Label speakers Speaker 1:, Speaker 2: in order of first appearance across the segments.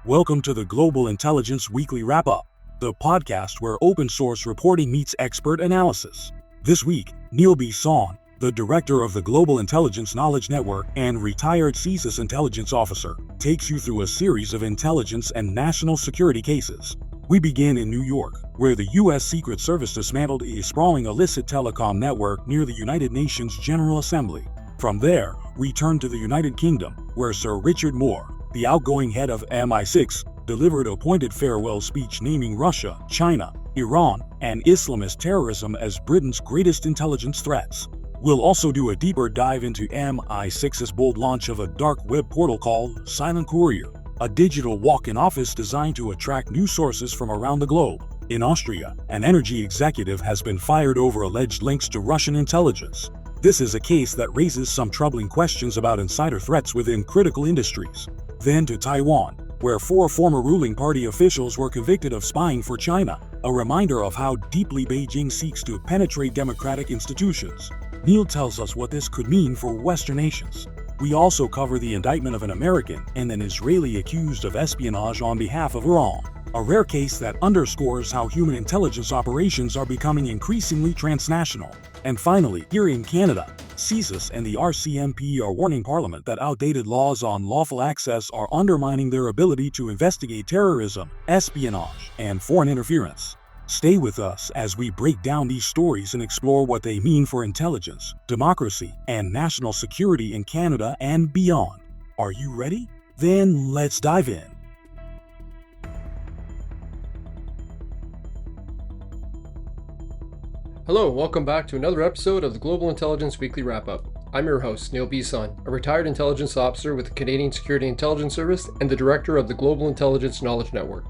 Speaker 1: Welcome to the Global Intelligence Weekly Wrap-Up, the podcast where open source reporting meets expert analysis. This week, Neil Bisson, the director of the Global Intelligence Knowledge Network and retired CSIS intelligence officer, takes you through a series of intelligence and national security cases. We begin in New York, where the U.S. Secret Service dismantled a sprawling illicit telecom network near the United Nations General Assembly. From there, we turn to the United Kingdom, where Sir Richard Moore, the outgoing head of MI6, delivered a pointed farewell speech naming Russia, China, Iran, and Islamist terrorism as Britain's greatest intelligence threats. We'll also do a deeper dive into MI6's bold launch of a dark web portal called Silent Courier, a digital walk-in office designed to attract news sources from around the globe. In Austria, an energy executive has been fired over alleged links to Russian intelligence. This is a case that raises some troubling questions about insider threats within critical industries. Then to Taiwan, where 4 former ruling party officials were convicted of spying for China, a reminder of how deeply Beijing seeks to penetrate democratic institutions. Neil tells us what this could mean for Western nations. We also cover the indictment of an American and an Israeli accused of espionage on behalf of Iran, a rare case that underscores how human intelligence operations are becoming increasingly transnational. And finally, here in Canada, CSIS and the RCMP are warning Parliament that outdated laws on lawful access are undermining their ability to investigate terrorism, espionage, and foreign interference. Stay with us as we break down these stories and explore what they mean for intelligence, democracy, and national security in Canada and beyond. Are you ready? Then let's dive in.
Speaker 2: Hello, welcome back to another episode of the Global Intelligence Weekly Wrap-Up. I'm your host, Neil Bisson, a retired intelligence officer with the Canadian Security Intelligence Service and the director of the Global Intelligence Knowledge Network.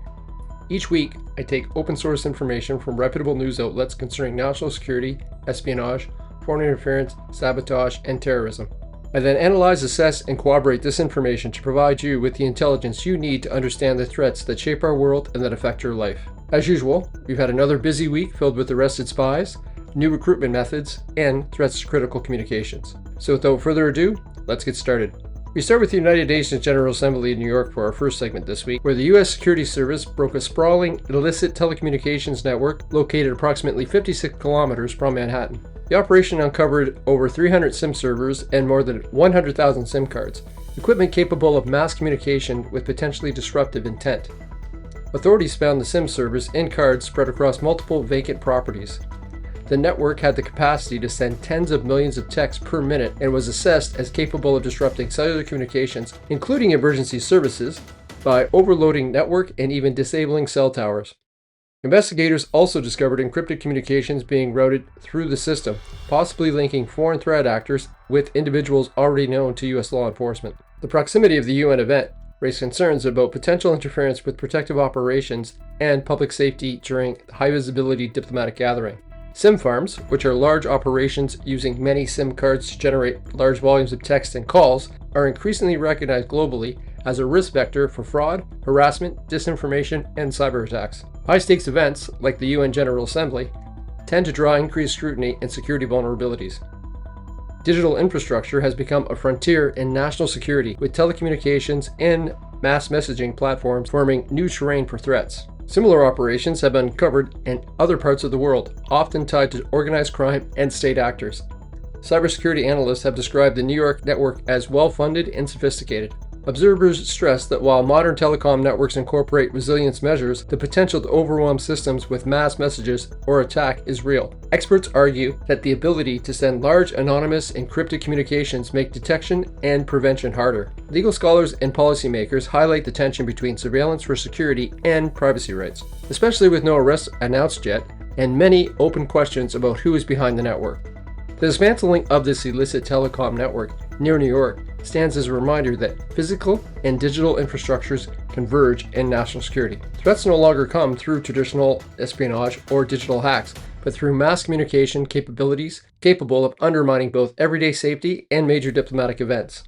Speaker 2: Each week, I take open source information from reputable news outlets concerning national security, espionage, foreign interference, sabotage, and terrorism. I then analyze, assess, and corroborate this information to provide you with the intelligence you need to understand the threats that shape our world and that affect your life. As usual, we've had another busy week filled with arrested spies, new recruitment methods, and threats to critical communications. So without further ado, let's get started. We start with the United Nations General Assembly in New York for our first segment this week, where the U.S. Security Service broke a sprawling illicit telecommunications network located approximately 56 kilometers from Manhattan. The operation uncovered over 300 SIM servers and more than 100,000 SIM cards, equipment capable of mass communication with potentially disruptive intent. Authorities found the SIM servers and cards spread across multiple vacant properties. The network had the capacity to send tens of millions of texts per minute and was assessed as capable of disrupting cellular communications, including emergency services, by overloading network and even disabling cell towers. Investigators also discovered encrypted communications being routed through the system, possibly linking foreign threat actors with individuals already known to U.S. law enforcement. The proximity of the UN event raised concerns about potential interference with protective operations and public safety during high-visibility diplomatic gathering. SIM farms, which are large operations using many SIM cards to generate large volumes of text and calls, are increasingly recognized globally as a risk vector for fraud, harassment, disinformation, and cyber attacks. High-stakes events, like the UN General Assembly, tend to draw increased scrutiny and security vulnerabilities. Digital infrastructure has become a frontier in national security, with telecommunications and mass messaging platforms forming new terrain for threats. Similar operations have been uncovered in other parts of the world, often tied to organized crime and state actors. Cybersecurity analysts have described the New York network as well-funded and sophisticated. Observers stress that while modern telecom networks incorporate resilience measures, the potential to overwhelm systems with mass messages or attack is real. Experts argue that the ability to send large, anonymous, encrypted communications make detection and prevention harder. Legal scholars and policymakers highlight the tension between surveillance for security and privacy rights, especially with no arrests announced yet and many open questions about who is behind the network. The dismantling of this illicit telecom network near New York stands as a reminder that physical and digital infrastructures converge in national security. Threats no longer come through traditional espionage or digital hacks, but through mass communication capabilities capable of undermining both everyday safety and major diplomatic events.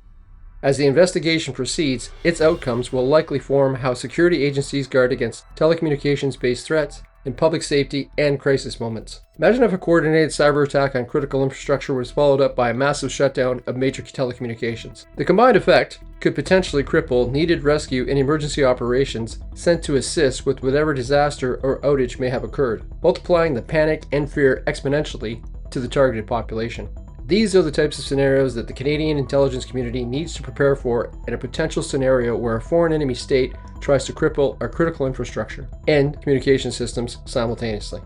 Speaker 2: As the investigation proceeds, its outcomes will likely form how security agencies guard against telecommunications-based threats in public safety and crisis moments. Imagine if a coordinated cyber attack on critical infrastructure was followed up by a massive shutdown of major telecommunications. The combined effect could potentially cripple needed rescue and emergency operations sent to assist with whatever disaster or outage may have occurred, multiplying the panic and fear exponentially to the targeted population. These are the types of scenarios that the Canadian intelligence community needs to prepare for in a potential scenario where a foreign enemy state tries to cripple our critical infrastructure and communication systems simultaneously.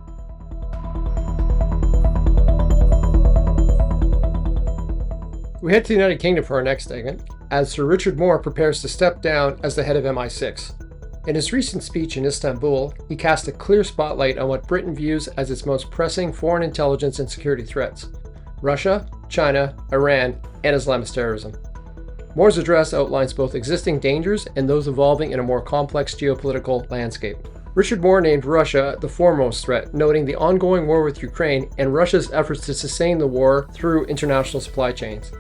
Speaker 2: We head to the United Kingdom for our next segment, as Sir Richard Moore prepares to step down as the head of MI6. In his recent speech in Istanbul, he cast a clear spotlight on what Britain views as its most pressing foreign intelligence and security threats: Russia, China, Iran, and Islamist terrorism. Moore's address outlines both existing dangers and those evolving in a more complex geopolitical landscape. Richard Moore named Russia the foremost threat, noting the ongoing war with Ukraine and Russia's efforts to sustain the war through international supply chains.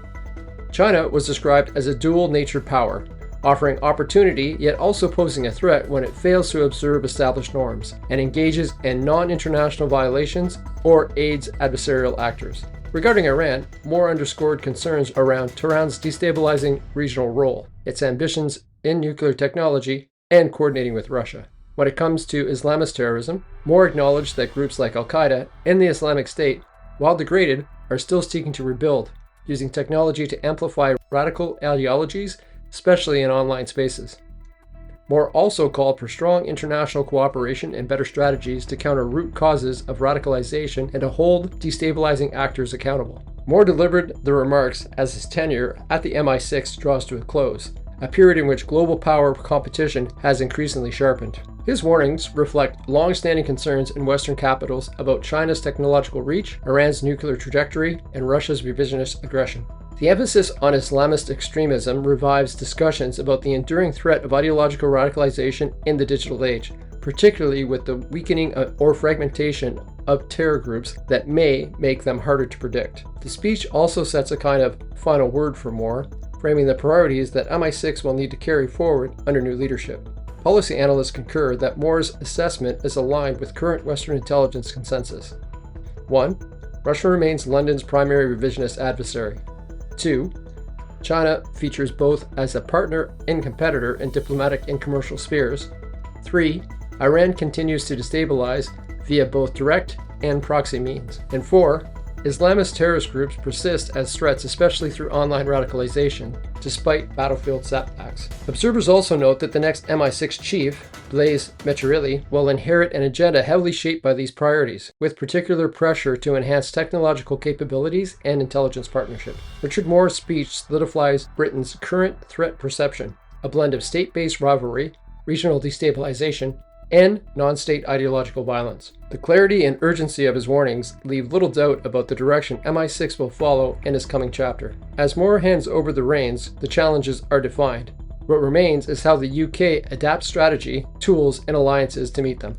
Speaker 2: China was described as a dual-natured power, offering opportunity yet also posing a threat when it fails to observe established norms and engages in non-international violations or aids adversarial actors. Regarding Iran, Moore underscored concerns around Tehran's destabilizing regional role, its ambitions in nuclear technology, and coordinating with Russia. When it comes to Islamist terrorism, Moore acknowledged that groups like Al-Qaeda and the Islamic State, while degraded, are still seeking to rebuild, using technology to amplify radical ideologies, especially in online spaces. Moore also called for strong international cooperation and better strategies to counter root causes of radicalization and to hold destabilizing actors accountable. Moore delivered the remarks as his tenure at the MI6 draws to a close, a period in which global power competition has increasingly sharpened. His warnings reflect long-standing concerns in Western capitals about China's technological reach, Iran's nuclear trajectory, and Russia's revisionist aggression. The emphasis on Islamist extremism revives discussions about the enduring threat of ideological radicalization in the digital age, particularly with the weakening or fragmentation of terror groups that may make them harder to predict. The speech also sets a kind of final word for Moore, framing the priorities that MI6 will need to carry forward under new leadership. Policy analysts concur that Moore's assessment is aligned with current Western intelligence consensus. 1. Russia remains London's primary revisionist adversary. 2. China features both as a partner and competitor in diplomatic and commercial spheres. 3. Iran continues to destabilize via both direct and proxy means. And 4. Islamist terrorist groups persist as threats, especially through online radicalization, despite battlefield setbacks. Observers also note that the next MI6 chief, Blaise Mecherili, will inherit an agenda heavily shaped by these priorities, with particular pressure to enhance technological capabilities and intelligence partnership. Richard Moore's speech solidifies Britain's current threat perception, a blend of state-based rivalry, regional destabilization, and non-state ideological violence. The clarity and urgency of his warnings leave little doubt about the direction MI6 will follow in his coming chapter. As Moore hands over the reins, the challenges are defined. What remains is how the UK adapts strategy, tools, and alliances to meet them.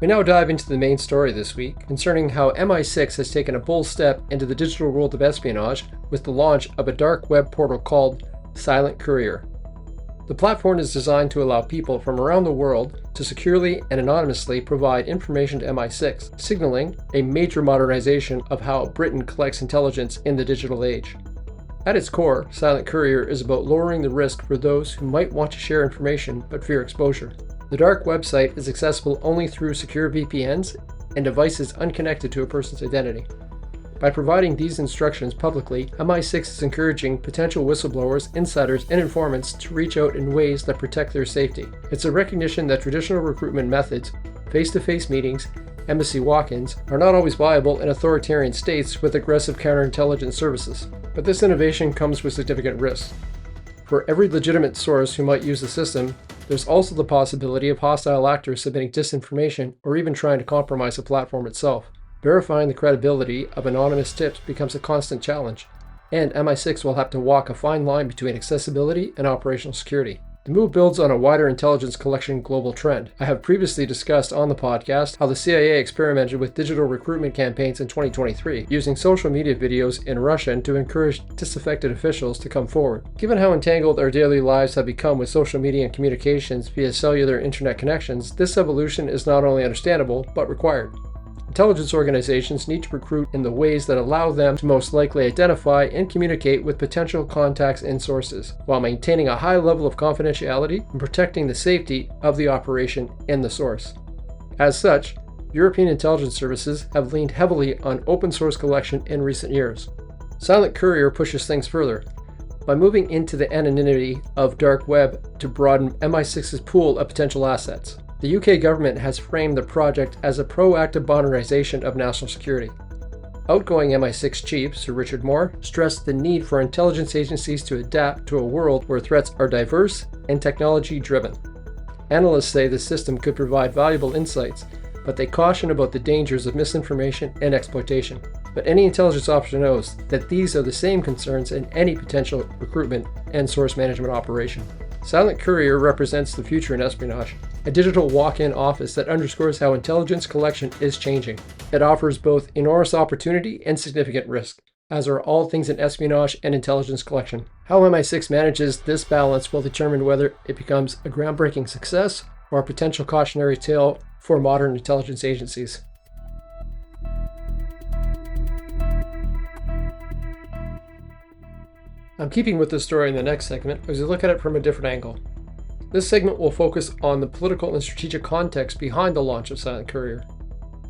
Speaker 2: We now dive into the main story this week, concerning how MI6 has taken a bold step into the digital world of espionage with the launch of a dark web portal called Silent Courier. The platform is designed to allow people from around the world to securely and anonymously provide information to MI6, signaling a major modernization of how Britain collects intelligence in the digital age. At its core, Silent Courier is about lowering the risk for those who might want to share information but fear exposure. The dark website is accessible only through secure VPNs and devices unconnected to a person's identity. By providing these instructions publicly, MI6 is encouraging potential whistleblowers, insiders, and informants to reach out in ways that protect their safety. It's a recognition that traditional recruitment methods, face-to-face meetings, embassy walk-ins, are not always viable in authoritarian states with aggressive counterintelligence services. But this innovation comes with significant risks. For every legitimate source who might use the system, there's also the possibility of hostile actors submitting disinformation or even trying to compromise the platform itself. Verifying the credibility of anonymous tips becomes a constant challenge, and MI6 will have to walk a fine line between accessibility and operational security. The move builds on a wider intelligence collection global trend. I have previously discussed on the podcast how the CIA experimented with digital recruitment campaigns in 2023, using social media videos in Russian to encourage disaffected officials to come forward. Given how entangled our daily lives have become with social media and communications via cellular internet connections, this evolution is not only understandable, but required. Intelligence organizations need to recruit in the ways that allow them to most likely identify and communicate with potential contacts and sources, while maintaining a high level of confidentiality and protecting the safety of the operation and the source. As such, European intelligence services have leaned heavily on open source collection in recent years. Silent Courier pushes things further by moving into the anonymity of dark web to broaden MI6's pool of potential assets. The UK government has framed the project as a proactive modernization of national security. Outgoing MI6 Chief Sir Richard Moore stressed the need for intelligence agencies to adapt to a world where threats are diverse and technology-driven. Analysts say the system could provide valuable insights, but they caution about the dangers of misinformation and exploitation. But any intelligence officer knows that these are the same concerns in any potential recruitment and source management operation. Silent Courier represents the future in espionage, a digital walk-in office that underscores how intelligence collection is changing. It offers both enormous opportunity and significant risk, as are all things in espionage and intelligence collection. How MI6 manages this balance will determine whether it becomes a groundbreaking success or a potential cautionary tale for modern intelligence agencies. I'm keeping with this story in the next segment as we look at it from a different angle. This segment will focus on the political and strategic context behind the launch of Silent Courier.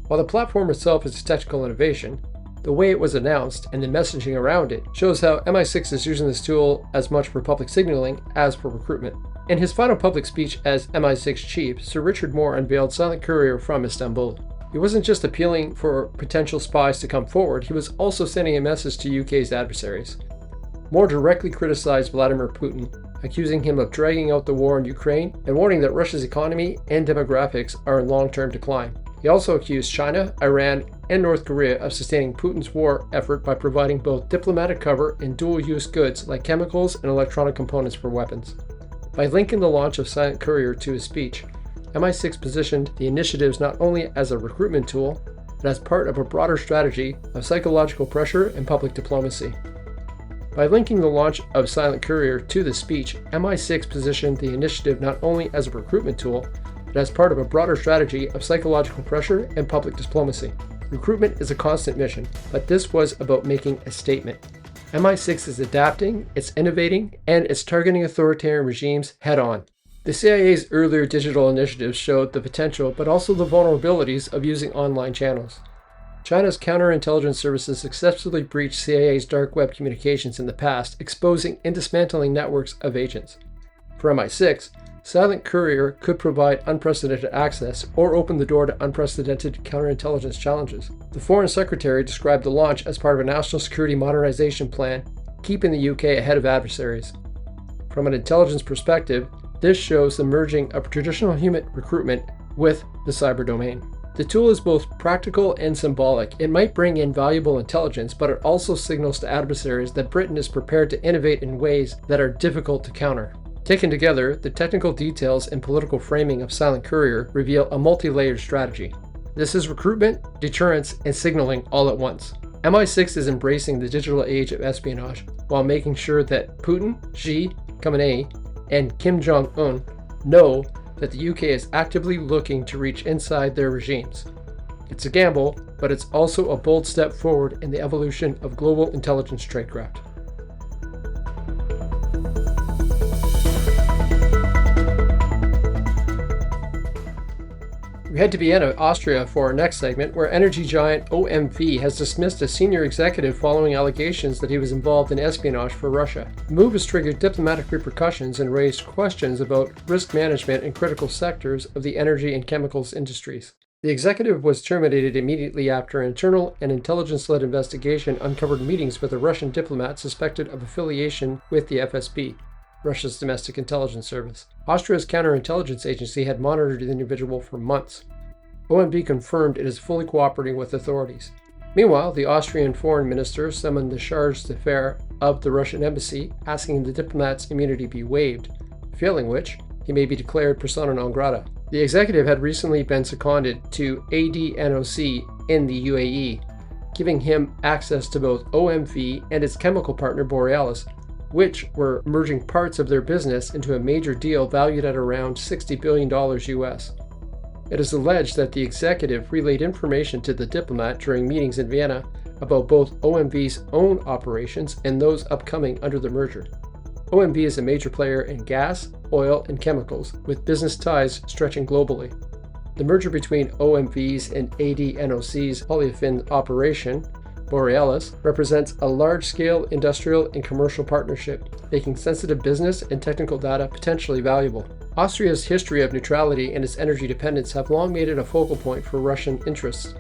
Speaker 2: While the platform itself is a technical innovation, the way it was announced and the messaging around it shows how MI6 is using this tool as much for public signaling as for recruitment. In his final public speech as MI6 Chief, Sir Richard Moore unveiled Silent Courier from Istanbul. He wasn't just appealing for potential spies to come forward, he was also sending a message to UK's adversaries. Moore directly criticized Vladimir Putin, accusing him of dragging out the war in Ukraine and warning that Russia's economy and demographics are in long-term decline. He also accused China, Iran, and North Korea of sustaining Putin's war effort by providing both diplomatic cover and dual-use goods like chemicals and electronic components for weapons. By linking the launch of Silent Courier to his speech, MI6 positioned the initiatives not only as a recruitment tool, but as part of a broader strategy of psychological pressure and public diplomacy. By linking the launch of Silent Courier to the speech, MI6 positioned the initiative not only as a recruitment tool, but as part of a broader strategy of psychological pressure and public diplomacy. Recruitment is a constant mission, but this was about making a statement. MI6 is adapting, it's innovating, and it's targeting authoritarian regimes head-on. The CIA's earlier digital initiatives showed the potential, but also the vulnerabilities of using online channels. China's counterintelligence services successfully breached CIA's dark web communications in the past, exposing and dismantling networks of agents. For MI6, Silent Courier could provide unprecedented access or open the door to unprecedented counterintelligence challenges. The Foreign Secretary described the launch as part of a national security modernization plan, keeping the UK ahead of adversaries. From an intelligence perspective, this shows the merging of traditional human recruitment with the cyber domain. The tool is both practical and symbolic. It might bring in valuable intelligence, but it also signals to adversaries that Britain is prepared to innovate in ways that are difficult to counter. Taken together, the technical details and political framing of Silent Courier reveal a multi-layered strategy. This is recruitment, deterrence, and signaling all at once. MI6 is embracing the digital age of espionage while making sure that Putin, Xi, Khamenei, and Kim Jong-un know that the UK is actively looking to reach inside their regimes. It's a gamble, but it's also a bold step forward in the evolution of global intelligence tradecraft. We head to Vienna, Austria for our next segment, where energy giant OMV has dismissed a senior executive following allegations that he was involved in espionage for Russia. The move has triggered diplomatic repercussions and raised questions about risk management in critical sectors of the energy and chemicals industries. The executive was terminated immediately after an internal and intelligence-led investigation uncovered meetings with a Russian diplomat suspected of affiliation with the FSB, Russia's domestic intelligence service. Austria's counterintelligence agency had monitored the individual for months. OMV confirmed it is fully cooperating with authorities. Meanwhile, the Austrian foreign minister summoned the charge d'affaires of the Russian embassy, asking the diplomat's immunity be waived. failing which, he may be declared persona non grata. The executive had recently been seconded to ADNOC in the UAE, giving him access to both OMV and its chemical partner Borealis, which were merging parts of their business into a major deal valued at around $60 billion US. It is alleged that the executive relayed information to the diplomat during meetings in Vienna about both OMV's own operations and those upcoming under the merger. OMV is a major player in gas, oil, and chemicals, with business ties stretching globally. The merger between OMV's and ADNOC's olefin operation, Borealis, represents a large-scale industrial and commercial partnership, making sensitive business and technical data potentially valuable. Austria's history of neutrality and its energy dependence have long made it a focal point for Russian interests.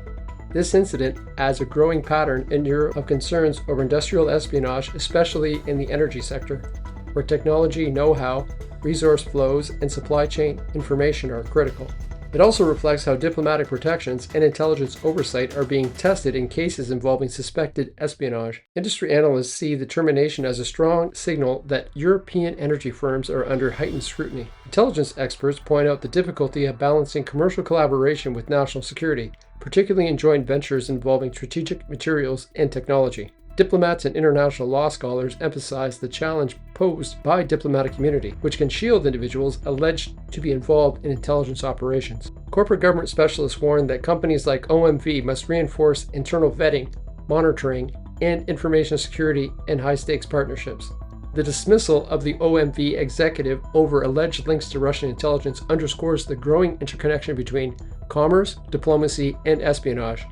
Speaker 2: This incident adds a growing pattern in Europe of concerns over industrial espionage, especially in the energy sector, where technology know-how, resource flows, and supply chain information are critical. It also reflects how diplomatic protections and intelligence oversight are being tested in cases involving suspected espionage. Industry analysts see the termination as a strong signal that European energy firms are under heightened scrutiny. Intelligence experts point out the difficulty of balancing commercial collaboration with national security, particularly in joint ventures involving strategic materials and technology. Diplomats and international law scholars emphasize the challenge posed by diplomatic community, which can shield individuals alleged to be involved in intelligence operations. Corporate government specialists warn that companies like OMV must reinforce internal vetting, monitoring, and information security in high-stakes partnerships. The dismissal of the OMV executive over alleged links to Russian intelligence underscores the growing interconnection between commerce, diplomacy, and espionage.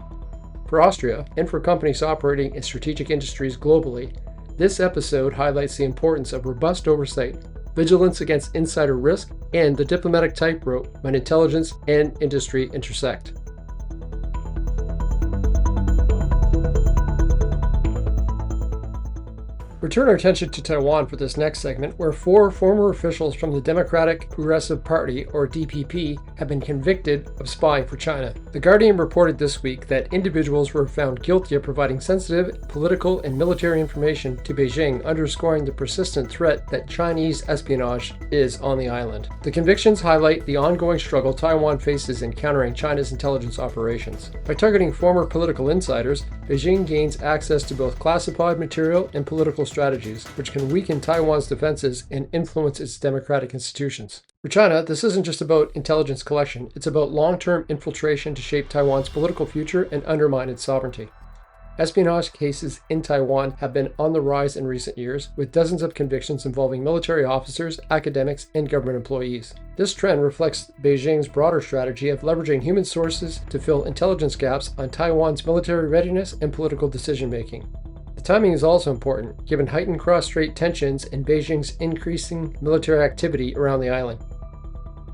Speaker 2: For Austria, and for companies operating in strategic industries globally, this episode highlights the importance of robust oversight, vigilance against insider risk, and the diplomatic tightrope when intelligence and industry intersect. We turn our attention to Taiwan for this next segment, where 4 former officials from the Democratic Progressive Party, or DPP, have been convicted of spying for China. The Guardian reported this week that individuals were found guilty of providing sensitive political and military information to Beijing, underscoring the persistent threat that Chinese espionage is on the island. The convictions highlight the ongoing struggle Taiwan faces in countering China's intelligence operations. By targeting former political insiders, Beijing gains access to both classified material and political strategies, which can weaken Taiwan's defenses and influence its democratic institutions. For China, this isn't just about intelligence collection, it's about long-term infiltration to shape Taiwan's political future and undermine its sovereignty. Espionage cases in Taiwan have been on the rise in recent years, with dozens of convictions involving military officers, academics, and government employees. This trend reflects Beijing's broader strategy of leveraging human sources to fill intelligence gaps on Taiwan's military readiness and political decision-making. The timing is also important, given heightened cross-strait tensions and Beijing's increasing military activity around the island.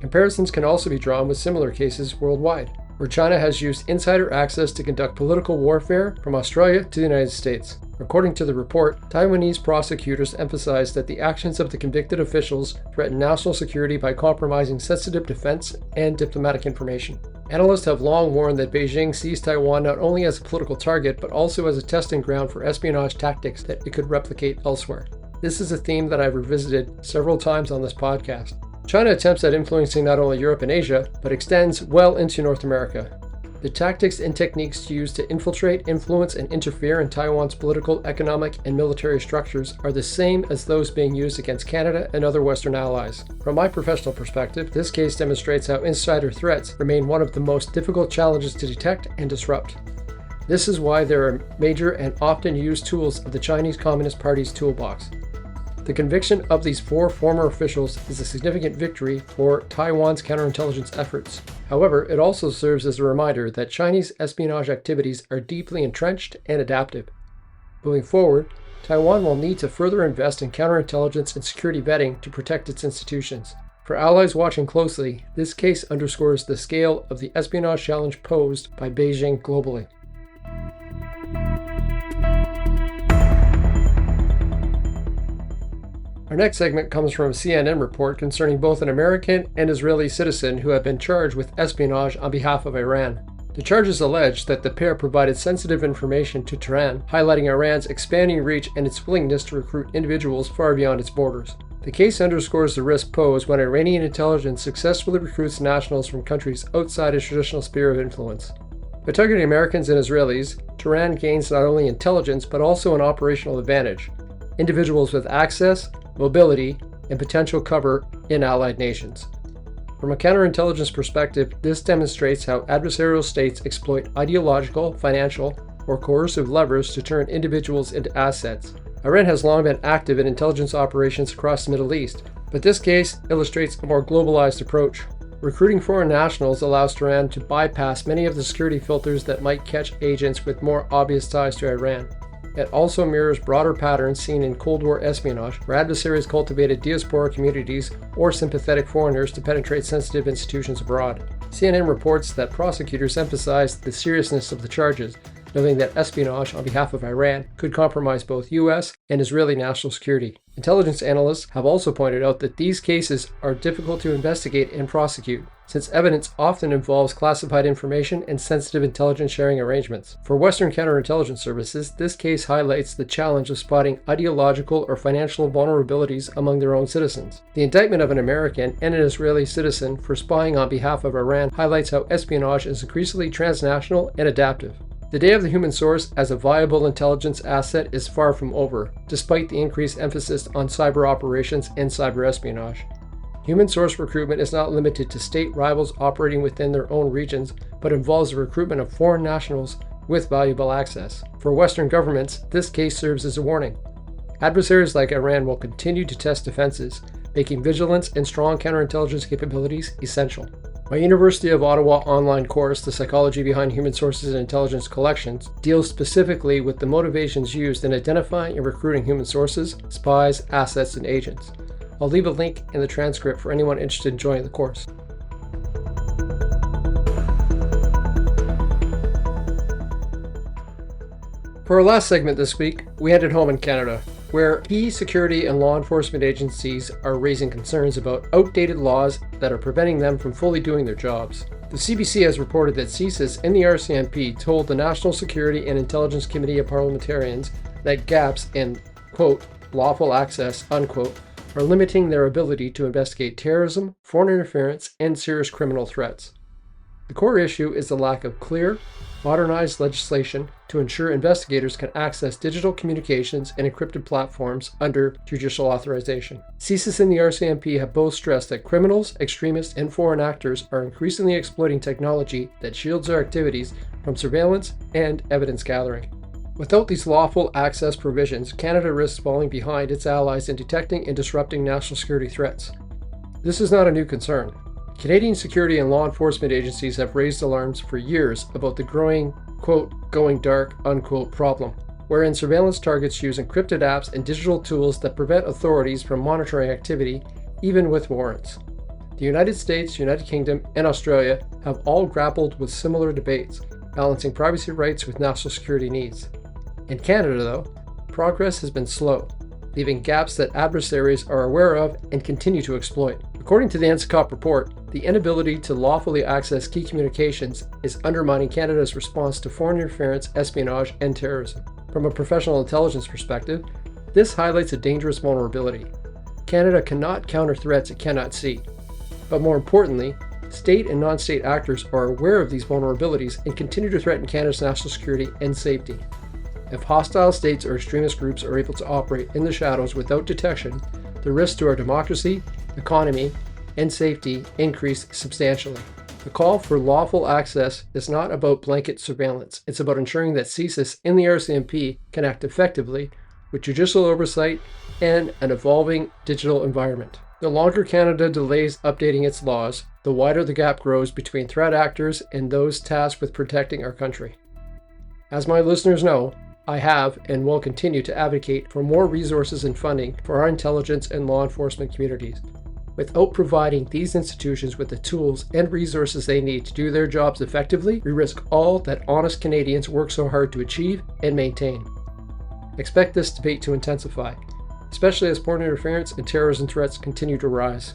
Speaker 2: Comparisons can also be drawn with similar cases worldwide, where China has used insider access to conduct political warfare from Australia to the United States. According to the report, Taiwanese prosecutors emphasized that the actions of the convicted officials threaten national security by compromising sensitive defense and diplomatic information. Analysts have long warned that Beijing sees Taiwan not only as a political target, but also as a testing ground for espionage tactics that it could replicate elsewhere. This is a theme that I've revisited several times on this podcast. China attempts at influencing not only Europe and Asia, but extends well into North America. The tactics and techniques used to infiltrate, influence, and interfere in Taiwan's political, economic, and military structures are the same as those being used against Canada and other Western allies. From my professional perspective, this case demonstrates how insider threats remain one of the most difficult challenges to detect and disrupt. This is why there are major and often used tools of the Chinese Communist Party's toolbox. The conviction of these 4 former officials is a significant victory for Taiwan's counterintelligence efforts. However, it also serves as a reminder that Chinese espionage activities are deeply entrenched and adaptive. Moving forward, Taiwan will need to further invest in counterintelligence and security vetting to protect its institutions. For allies watching closely, this case underscores the scale of the espionage challenge posed by Beijing globally. Our next segment comes from a CNN report concerning both an American and Israeli citizen who have been charged with espionage on behalf of Iran. The charges allege that the pair provided sensitive information to Tehran, highlighting Iran's expanding reach and its willingness to recruit individuals far beyond its borders. The case underscores the risk posed when Iranian intelligence successfully recruits nationals from countries outside its traditional sphere of influence. By targeting Americans and Israelis, Tehran gains not only intelligence but also an operational advantage: individuals with access, mobility, and potential cover in allied nations. From a counterintelligence perspective, this demonstrates how adversarial states exploit ideological, financial, or coercive levers to turn individuals into assets. Iran has long been active in intelligence operations across the Middle East, but this case illustrates a more globalized approach. Recruiting foreign nationals allows Tehran to bypass many of the security filters that might catch agents with more obvious ties to Iran. It also mirrors broader patterns seen in Cold War espionage, where adversaries cultivated diaspora communities or sympathetic foreigners to penetrate sensitive institutions abroad. CNN reports that prosecutors emphasized the seriousness of the charges, noting that espionage on behalf of Iran could compromise both U.S. and Israeli national security. Intelligence analysts have also pointed out that these cases are difficult to investigate and prosecute, since evidence often involves classified information and sensitive intelligence sharing arrangements. For Western counterintelligence services, this case highlights the challenge of spotting ideological or financial vulnerabilities among their own citizens. The indictment of an American and an Israeli citizen for spying on behalf of Iran highlights how espionage is increasingly transnational and adaptive. The day of the human source as a viable intelligence asset is far from over, despite the increased emphasis on cyber operations and cyber espionage. Human source recruitment is not limited to state rivals operating within their own regions, but involves the recruitment of foreign nationals with valuable access. For Western governments, this case serves as a warning. Adversaries like Iran will continue to test defenses, making vigilance and strong counterintelligence capabilities essential. My University of Ottawa online course, The Psychology Behind Human Sources and Intelligence Collections, deals specifically with the motivations used in identifying and recruiting human sources, spies, assets, and agents. I'll leave a link in the transcript for anyone interested in joining the course. For our last segment this week, we headed home in Canada, where key security and law enforcement agencies are raising concerns about outdated laws that are preventing them from fully doing their jobs. The CBC has reported that CSIS and the RCMP told the National Security and Intelligence Committee of Parliamentarians that gaps in, quote, lawful access, unquote, are limiting their ability to investigate terrorism, foreign interference, and serious criminal threats. The core issue is the lack of clear, modernized legislation to ensure investigators can access digital communications and encrypted platforms under judicial authorization. CSIS and the RCMP have both stressed that criminals, extremists, and foreign actors are increasingly exploiting technology that shields their activities from surveillance and evidence gathering. Without these lawful access provisions, Canada risks falling behind its allies in detecting and disrupting national security threats. This is not a new concern. Canadian security and law enforcement agencies have raised alarms for years about the growing, quote, going dark, unquote, problem, wherein surveillance targets use encrypted apps and digital tools that prevent authorities from monitoring activity, even with warrants. The United States, United Kingdom, and Australia have all grappled with similar debates, balancing privacy rights with national security needs. In Canada, though, progress has been slow, leaving gaps that adversaries are aware of and continue to exploit. According to the NSCOP report, the inability to lawfully access key communications is undermining Canada's response to foreign interference, espionage, and terrorism. From a professional intelligence perspective, this highlights a dangerous vulnerability. Canada cannot counter threats it cannot see. But more importantly, state and non-state actors are aware of these vulnerabilities and continue to threaten Canada's national security and safety. If hostile states or extremist groups are able to operate in the shadows without detection, the risks to our democracy, economy, and safety increase substantially. The call for lawful access is not about blanket surveillance. It's about ensuring that CSIS and the RCMP can act effectively with judicial oversight and an evolving digital environment. The longer Canada delays updating its laws, the wider the gap grows between threat actors and those tasked with protecting our country. As my listeners know, I have and will continue to advocate for more resources and funding for our intelligence and law enforcement communities. Without providing these institutions with the tools and resources they need to do their jobs effectively, we risk all that honest Canadians work so hard to achieve and maintain. Expect this debate to intensify, especially as foreign interference and terrorism threats continue to rise.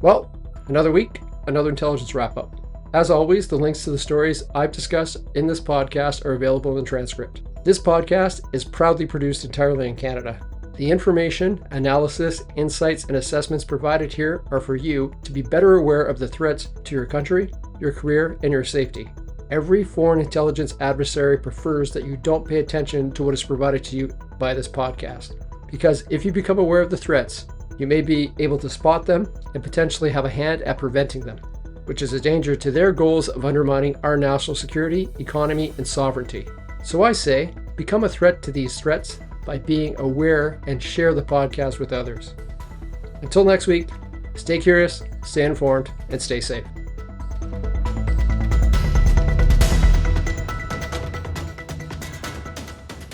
Speaker 2: Well, another week, another intelligence wrap-up. As always, the links to the stories I've discussed in this podcast are available in the transcript. This podcast is proudly produced entirely in Canada. The information, analysis, insights, and assessments provided here are for you to be better aware of the threats to your country, your career, and your safety. Every foreign intelligence adversary prefers that you don't pay attention to what is provided to you by this podcast, because if you become aware of the threats, you may be able to spot them and potentially have a hand at preventing them, which is a danger to their goals of undermining our national security, economy, and sovereignty. So I say, become a threat to these threats by being aware and share the podcast with others. Until next week, stay curious, stay informed, and stay safe.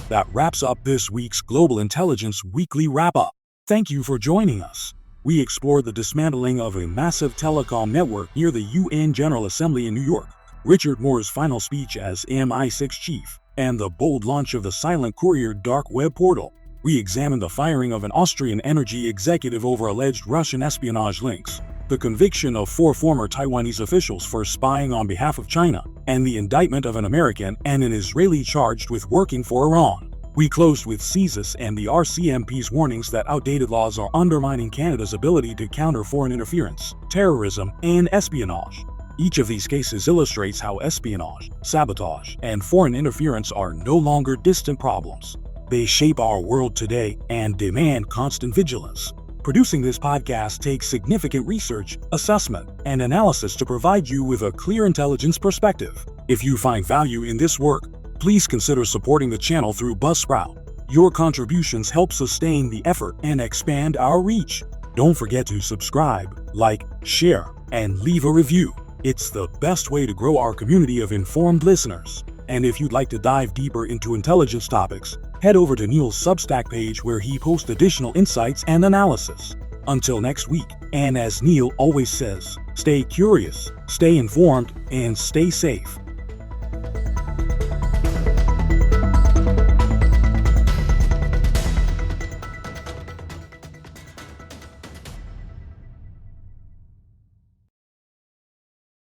Speaker 1: That wraps up this week's Global Intelligence Weekly Wrap-Up. Thank you for joining us. We explored the dismantling of a massive telecom network near the UN General Assembly in New York, Richard Moore's final speech as MI6 Chief, and the bold launch of the Silent Courier dark web portal. We examined the firing of an Austrian energy executive over alleged Russian espionage links, the conviction of 4 former Taiwanese officials for spying on behalf of China, and the indictment of an American and an Israeli charged with working for Iran. We closed with CSIS and the RCMP's warnings that outdated laws are undermining Canada's ability to counter foreign interference, terrorism, and espionage. Each of these cases illustrates how espionage, sabotage, and foreign interference are no longer distant problems. They shape our world today and demand constant vigilance. Producing this podcast takes significant research, assessment, and analysis to provide you with a clear intelligence perspective. If you find value in this work, please consider supporting the channel through Buzzsprout. Your contributions help sustain the effort and expand our reach. Don't forget to subscribe, like, share, and leave a review. It's the best way to grow our community of informed listeners. And if you'd like to dive deeper into intelligence topics, head over to Neil's Substack page where he posts additional insights and analysis. Until next week, and as Neil always says, stay curious, stay informed, and stay safe.